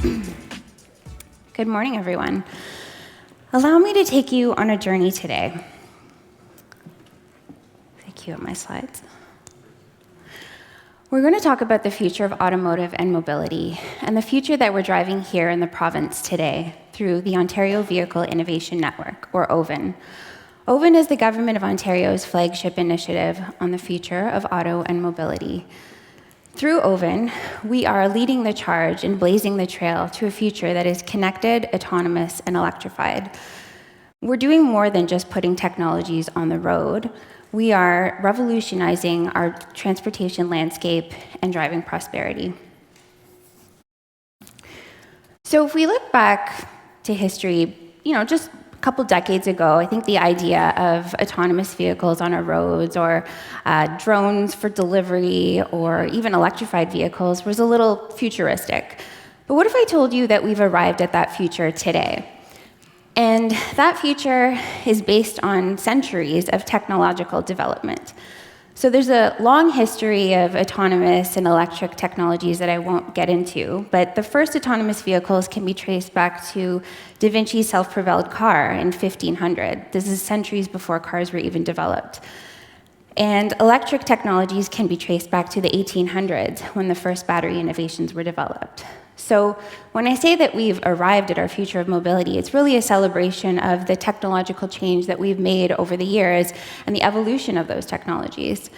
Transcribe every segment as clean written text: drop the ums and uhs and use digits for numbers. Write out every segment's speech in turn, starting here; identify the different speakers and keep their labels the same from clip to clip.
Speaker 1: Good morning, everyone. Allow me to take you on a journey today. Thank you, my slides. We're going to talk about the future of automotive and mobility, and the future that we're driving here in the province today through the Ontario Vehicle Innovation Network, or OVIN. OVIN is the Government of Ontario's flagship initiative on the future of auto and mobility. Through OVIN, we are leading the charge and blazing the trail to a future that is connected, autonomous, and electrified. We're doing more than just putting technologies on the road. We are revolutionizing our transportation landscape and driving prosperity. So if we look back to history, just a couple decades ago, I think the idea of autonomous vehicles on our roads or drones for delivery or even electrified vehicles was a little futuristic. But what if I told you that we've arrived at that future today? And that future is based on centuries of technological development. So there's a long history of autonomous and electric technologies that I won't get into, but the first autonomous vehicles can be traced back to Da Vinci's self-propelled car in 1500. This is centuries before cars were even developed. And electric technologies can be traced back to the 1800s when the first battery innovations were developed. So when I say that we've arrived at our future of mobility, it's really a celebration of the technological change that we've made over the years and the evolution of those technologies.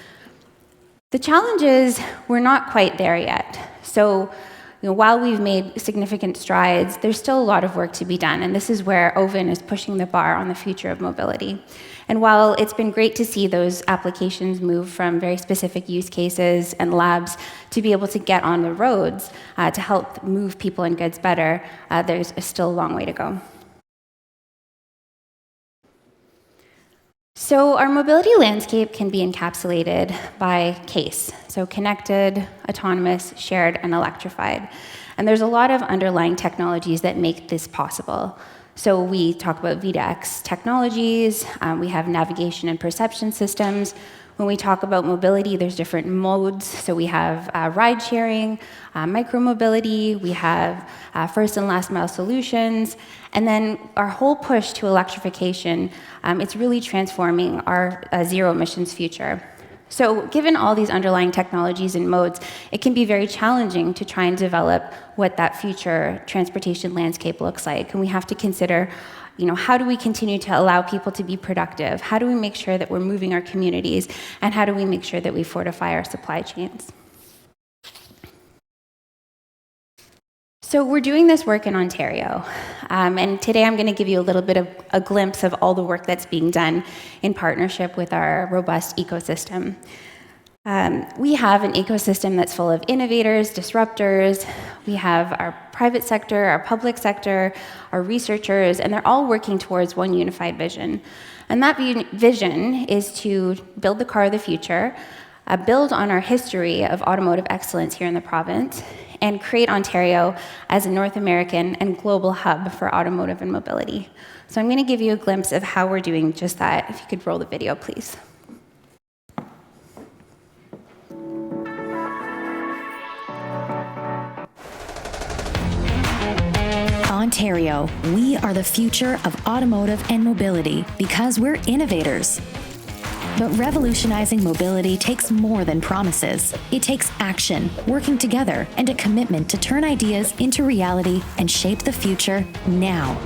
Speaker 1: The challenge is we're not quite there yet. So while we've made significant strides, there's still a lot of work to be done, and this is where OVIN is pushing the bar on the future of mobility. And while it's been great to see those applications move from very specific use cases and labs to be able to get on the roads to help move people and goods better, there's still a long way to go. So our mobility landscape can be encapsulated by CASE, so connected, autonomous, shared, and electrified. And there's a lot of underlying technologies that make this possible. So we talk about V2X technologies, we have navigation and perception systems. When we talk about mobility, there's different modes. So we have ride sharing, micromobility, we have first and last mile solutions, and then our whole push to electrification, it's really transforming our zero emissions future. So given all these underlying technologies and modes, it can be very challenging to try and develop what that future transportation landscape looks like. And we have to consider, how do we continue to allow people to be productive? How do we make sure that we're moving our communities? And how do we make sure that we fortify our supply chains? So we're doing this work in Ontario, and today I'm going to give you a little bit of a glimpse of all the work that's being done in partnership with our robust ecosystem. We have an ecosystem that's full of innovators, disruptors. We have our private sector, our public sector, our researchers, and they're all working towards one unified vision. And that vision is to build the car of the future, build on our history of automotive excellence here in the province, and create Ontario as a North American and global hub for automotive and mobility. So I'm going to give you a glimpse of how we're doing just that. If you could roll the video, please.
Speaker 2: Ontario, we are the future of automotive and mobility because we're innovators. But revolutionizing mobility takes more than promises. It takes action, working together, and a commitment to turn ideas into reality and shape the future now.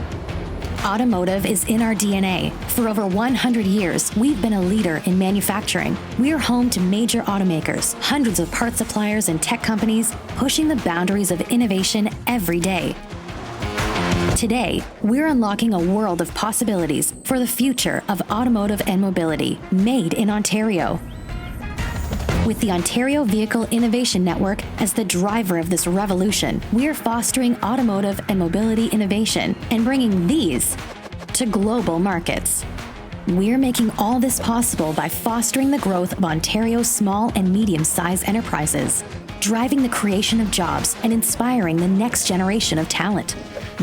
Speaker 2: Automotive is in our DNA. For over 100 years, we've been a leader in manufacturing. We're home to major automakers, hundreds of parts suppliers and tech companies, pushing the boundaries of innovation every day. Today, we're unlocking a world of possibilities for the future of automotive and mobility, made in Ontario. With the Ontario Vehicle Innovation Network as the driver of this revolution, we're fostering automotive and mobility innovation and bringing these to global markets. We're making all this possible by fostering the growth of Ontario's small and medium-sized enterprises, driving the creation of jobs and inspiring the next generation of talent.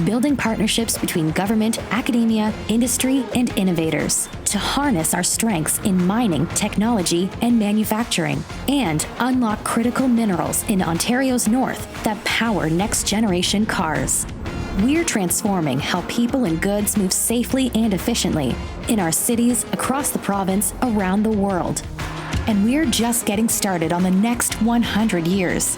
Speaker 2: Building partnerships between government, academia, industry, and innovators to to harness our strengths in mining, technology, and manufacturing, and unlock critical minerals in Ontario's north that power next-generation cars. We're transforming how people and goods move safely and efficiently in our cities, across the province, around the world. And we're just getting started on the next 100 years.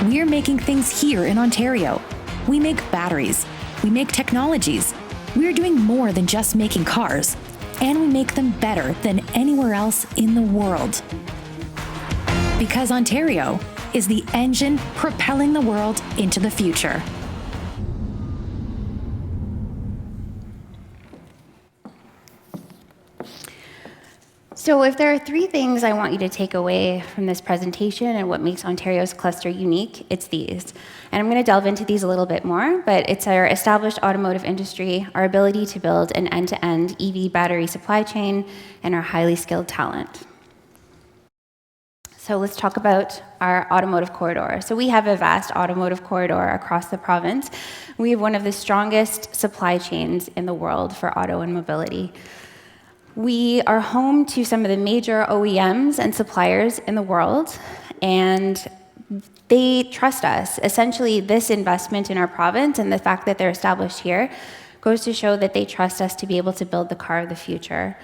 Speaker 2: We're making things here in Ontario. We make batteries. We make technologies. We're doing more than just making cars, and we make them better than anywhere else in the world. Because Ontario is the engine propelling the world into the future.
Speaker 1: So if there are three things I want you to take away from this presentation and what makes Ontario's cluster unique, it's these. And I'm going to delve into these a little bit more, but it's our established automotive industry, our ability to build an end-to-end EV battery supply chain, and our highly skilled talent. So let's talk about our automotive corridor. So we have a vast automotive corridor across the province. We have one of the strongest supply chains in the world for auto and mobility. We are home to some of the major OEMs and suppliers in the world, and they trust us. Essentially, this investment in our province and the fact that they're established here goes to show that they trust us to be able to build the car of the future.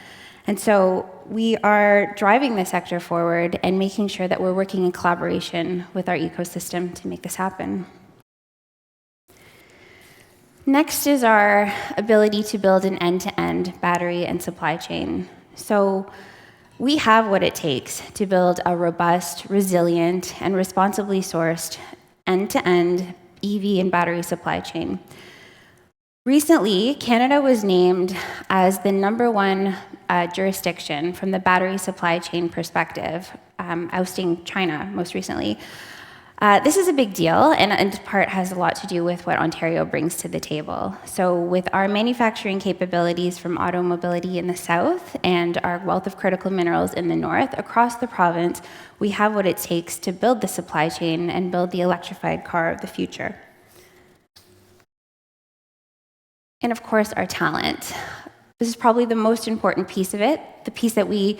Speaker 1: And so we are driving the sector forward and making sure that we're working in collaboration with our ecosystem to make this happen. Next is our ability to build an end-to-end battery and supply chain. So we have what it takes to build a robust, resilient, and responsibly sourced end-to-end EV and battery supply chain. Recently, Canada was named as the #1 jurisdiction from the battery supply chain perspective, ousting China most recently. This is a big deal, and in part has a lot to do with what Ontario brings to the table. So with our manufacturing capabilities from auto mobility in the south and our wealth of critical minerals in the north, across the province, we have what it takes to build the supply chain and build the electrified car of the future. And of course, our talent. This is probably the most important piece of it, the piece that we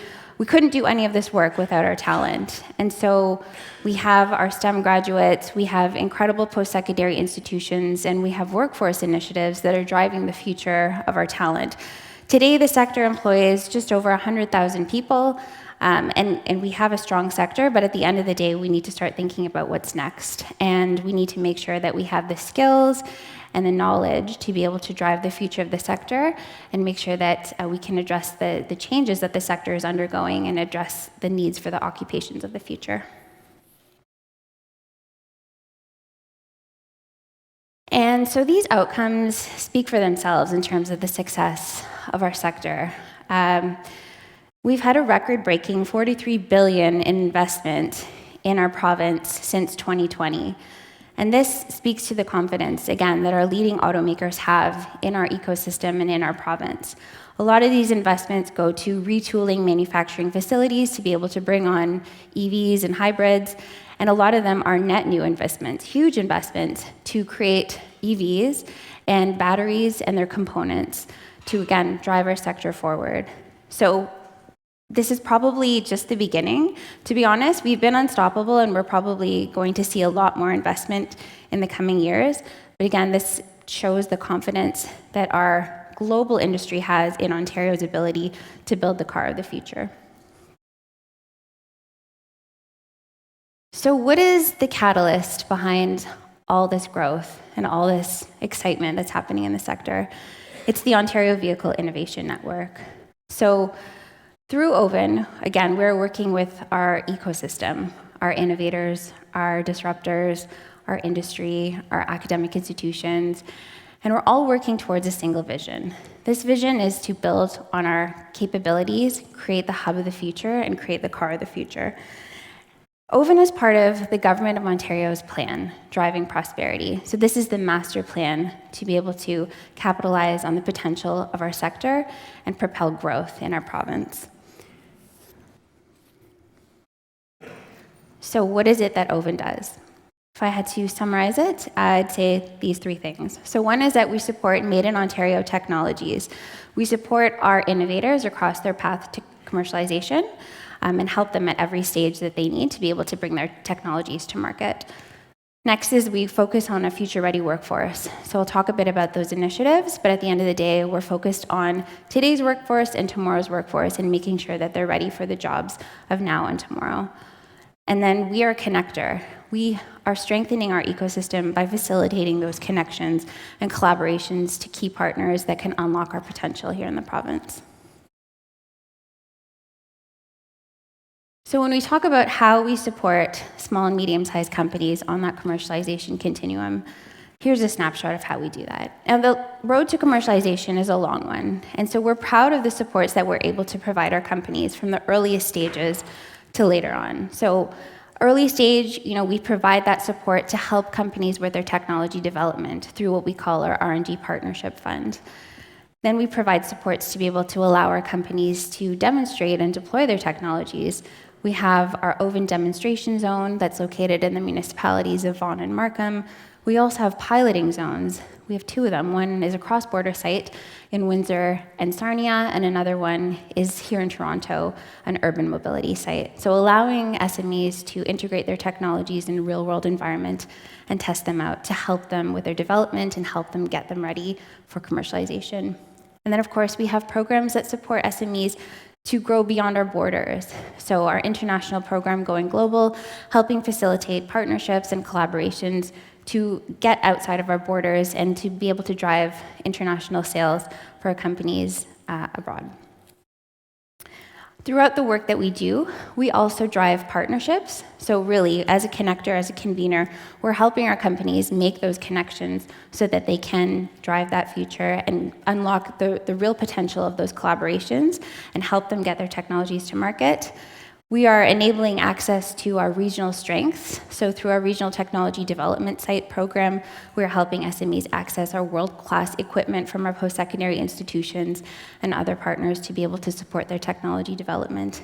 Speaker 1: couldn't do any of this work without our talent. And so we have our STEM graduates, we have incredible post-secondary institutions, and we have workforce initiatives that are driving the future of our talent. Today, the sector employs just over 100,000 people, and we have a strong sector, but at the end of the day, we need to start thinking about what's next. And we need to make sure that we have the skills and the knowledge to be able to drive the future of the sector and make sure that we can address the changes that the sector is undergoing and address the needs for the occupations of the future. And so these outcomes speak for themselves in terms of the success of our sector. We've had a record-breaking $43 billion in investment in our province since 2020. And this speaks to the confidence, again, that our leading automakers have in our ecosystem and in our province. A lot of these investments go to retooling manufacturing facilities to be able to bring on EVs and hybrids, and a lot of them are net new investments, huge investments to create EVs and batteries and their components to, again, drive our sector forward. So this is probably just the beginning. To be honest, we've been unstoppable, and we're probably going to see a lot more investment in the coming years. But again, this shows the confidence that our global industry has in Ontario's ability to build the car of the future. So what is the catalyst behind all this growth and all this excitement that's happening in the sector? It's the Ontario Vehicle Innovation Network. So through OVIN, again, we're working with our ecosystem, our innovators, our disruptors, our industry, our academic institutions, and we're all working towards a single vision. This vision is to build on our capabilities, create the hub of the future, and create the car of the future. OVIN is part of the Government of Ontario's plan, Driving Prosperity. So this is the master plan to be able to capitalize on the potential of our sector and propel growth in our province. So what is it that OVIN does? If I had to summarize it, I'd say these three things. So one is that we support Made in Ontario technologies. We support our innovators across their path to commercialization and help them at every stage that they need to be able to bring their technologies to market. Next is we focus on a future-ready workforce. So I'll talk a bit about those initiatives, but at the end of the day, we're focused on today's workforce and tomorrow's workforce and making sure that they're ready for the jobs of now and tomorrow. And then we are a connector. We are strengthening our ecosystem by facilitating those connections and collaborations to key partners that can unlock our potential here in the province. So when we talk about how we support small and medium-sized companies on that commercialization continuum, here's a snapshot of how we do that. Now, the road to commercialization is a long one, and so we're proud of the supports that we're able to provide our companies from the earliest stages to later on. So early stage, we provide that support to help companies with their technology development through what we call our R&D Partnership Fund. Then we provide supports to be able to allow our companies to demonstrate and deploy their technologies. We have our OVIN demonstration zone that's located in the municipalities of Vaughan and Markham. We also have piloting zones. We have two of them. One is a cross-border site in Windsor and Sarnia, and another one is here in Toronto, an urban mobility site. So allowing SMEs to integrate their technologies in a real-world environment and test them out to help them with their development and help them get them ready for commercialization. And then, of course, we have programs that support SMEs to grow beyond our borders. So our international program, Going Global, helping facilitate partnerships and collaborations to get outside of our borders and to be able to drive international sales for our companies abroad. Throughout the work that we do, we also drive partnerships. So really, as a connector, as a convener, we're helping our companies make those connections so that they can drive that future and unlock the real potential of those collaborations and help them get their technologies to market. We are enabling access to our regional strengths. So through our Regional Technology Development Site program, we're helping SMEs access our world-class equipment from our post-secondary institutions and other partners to be able to support their technology development.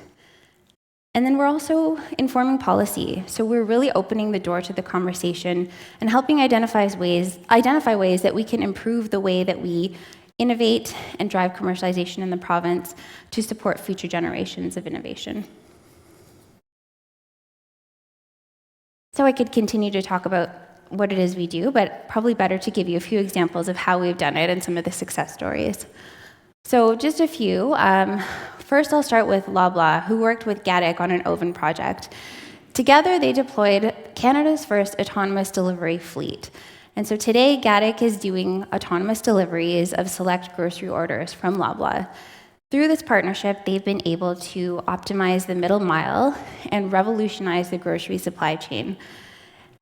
Speaker 1: And then we're also informing policy. So we're really opening the door to the conversation and helping identify ways that we can improve the way that we innovate and drive commercialization in the province to support future generations of innovation. So I could continue to talk about what it is we do, but probably better to give you a few examples of how we've done it and some of the success stories. So just a few. First, I'll start with Loblaw, who worked with GATIC on an OVIN project. Together, they deployed Canada's first autonomous delivery fleet. And so today, GATIC is doing autonomous deliveries of select grocery orders from Loblaw. Through this partnership, they've been able to optimize the middle mile and revolutionize the grocery supply chain.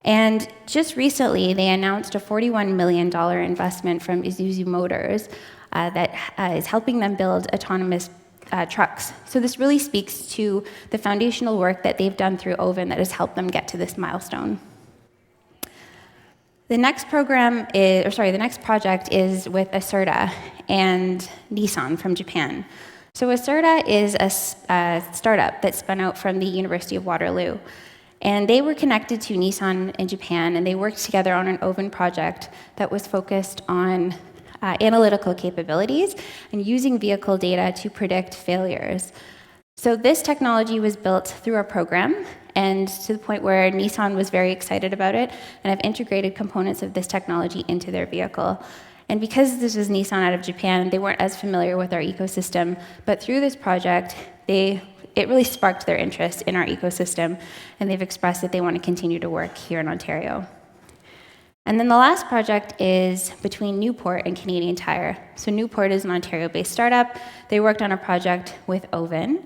Speaker 1: And just recently, they announced a $41 million investment from Isuzu Motors that is helping them build autonomous trucks. So this really speaks to the foundational work that they've done through OVIN that has helped them get to this milestone. The next project is with Acerta and Nissan from Japan. So Acerta is a startup that spun out from the University of Waterloo. And they were connected to Nissan in Japan, and they worked together on an OVIN project that was focused on analytical capabilities and using vehicle data to predict failures. So this technology was built through our program, and to the point where Nissan was very excited about it and have integrated components of this technology into their vehicle. And because this was Nissan out of Japan, they weren't as familiar with our ecosystem, but through this project, it really sparked their interest in our ecosystem, and they've expressed that they want to continue to work here in Ontario. And then the last project is between Newport and Canadian Tire. So Newport is an Ontario-based startup. They worked on a project with OVIN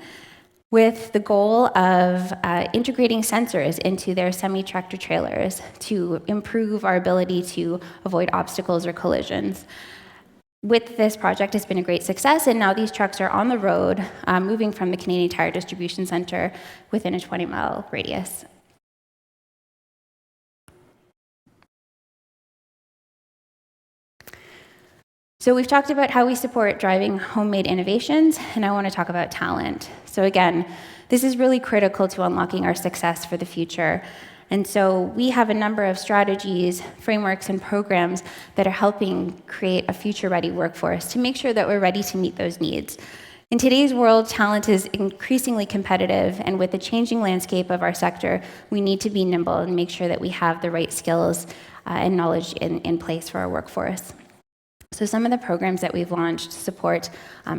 Speaker 1: with the goal of integrating sensors into their semi-tractor trailers to improve our ability to avoid obstacles or collisions. With this project, it's been a great success, and now these trucks are on the road, moving from the Canadian Tire Distribution Centre within a 20-mile radius. So we've talked about how we support driving homemade innovations, and I want to talk about talent. So again, this is really critical to unlocking our success for the future. And so we have a number of strategies, frameworks, and programs that are helping create a future-ready workforce to make sure that we're ready to meet those needs. In today's world, talent is increasingly competitive, and with the changing landscape of our sector, we need to be nimble and make sure that we have the right skills and knowledge in place for our workforce. So some of the programs that we've launched support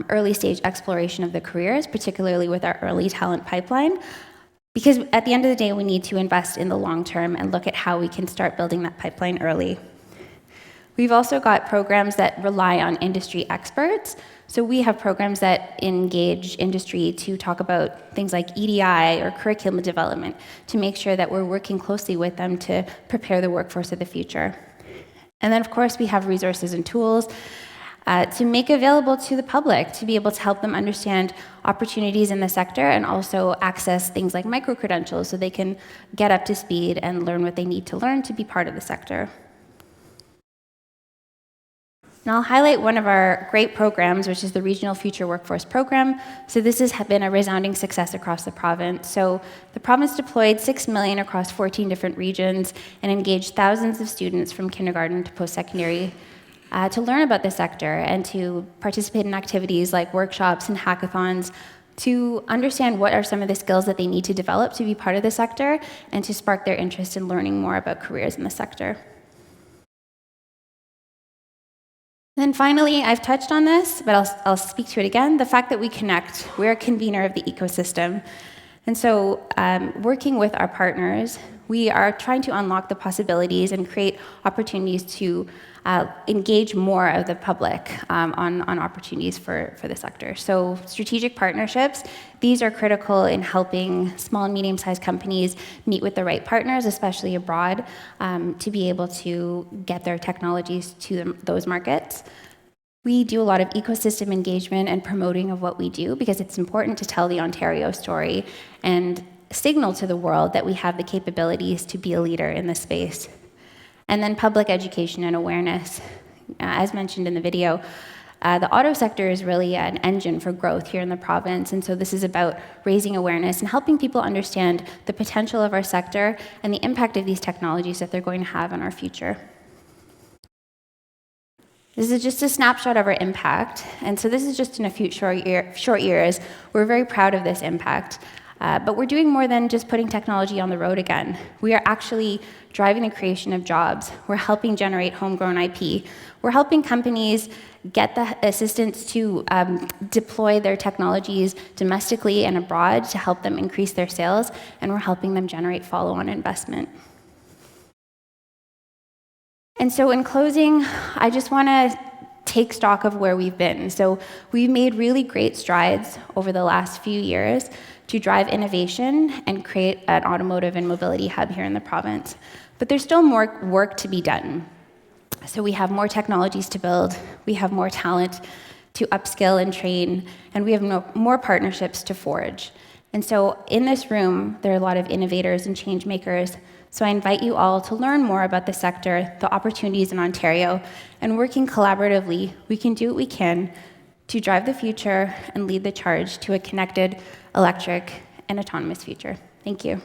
Speaker 1: early stage exploration of the careers, particularly with our early talent pipeline, because at the end of the day, we need to invest in the long term and look at how we can start building that pipeline early. We've also got programs that rely on industry experts. So we have programs that engage industry to talk about things like EDI or curriculum development to make sure that we're working closely with them to prepare the workforce of the future. And then, of course, we have resources and tools to make available to the public to be able to help them understand opportunities in the sector and also access things like micro-credentials so they can get up to speed and learn what they need to learn to be part of the sector. And I'll highlight one of our great programs, which is the Regional Future Workforce Program. So this has been a resounding success across the province. So the province deployed $6 million across 14 different regions and engaged thousands of students from kindergarten to post-secondary to learn about the sector and to participate in activities like workshops and hackathons to understand what are some of the skills that they need to develop to be part of the sector and to spark their interest in learning more about careers in the sector. And then finally, I've touched on this, but I'll speak to it again, the fact that we connect. We're a convener of the ecosystem. And so working with our partners, we are trying to unlock the possibilities and create opportunities to engage more of the public on opportunities for the sector. So strategic partnerships, these are critical in helping small and medium-sized companies meet with the right partners, especially abroad, to be able to get their technologies to those markets. We do a lot of ecosystem engagement and promoting of what we do because it's important to tell the Ontario story and signal to the world that we have the capabilities to be a leader in this space. And then public education and awareness. As mentioned in the video, the auto sector is really an engine for growth here in the province, and so this is about raising awareness and helping people understand the potential of our sector and the impact of these technologies that they're going to have on our future. This is just a snapshot of our impact, and so this is just in a few short years. We're very proud of this impact, but we're doing more than just putting technology on the road again. We are actually driving the creation of jobs. We're helping generate homegrown IP. We're helping companies get the assistance to deploy their technologies domestically and abroad to help them increase their sales, and we're helping them generate follow-on investment. And so in closing, I just want to take stock of where we've been. So we've made really great strides over the last few years to drive innovation and create an automotive and mobility hub here in the province. But there's still more work to be done. So we have more technologies to build, we have more talent to upskill and train, and we have more partnerships to forge. And so in this room, there are a lot of innovators and change makers. So I invite you all to learn more about the sector, the opportunities in Ontario, and working collaboratively, we can do what we can to drive the future and lead the charge to a connected, electric, and autonomous future. Thank you.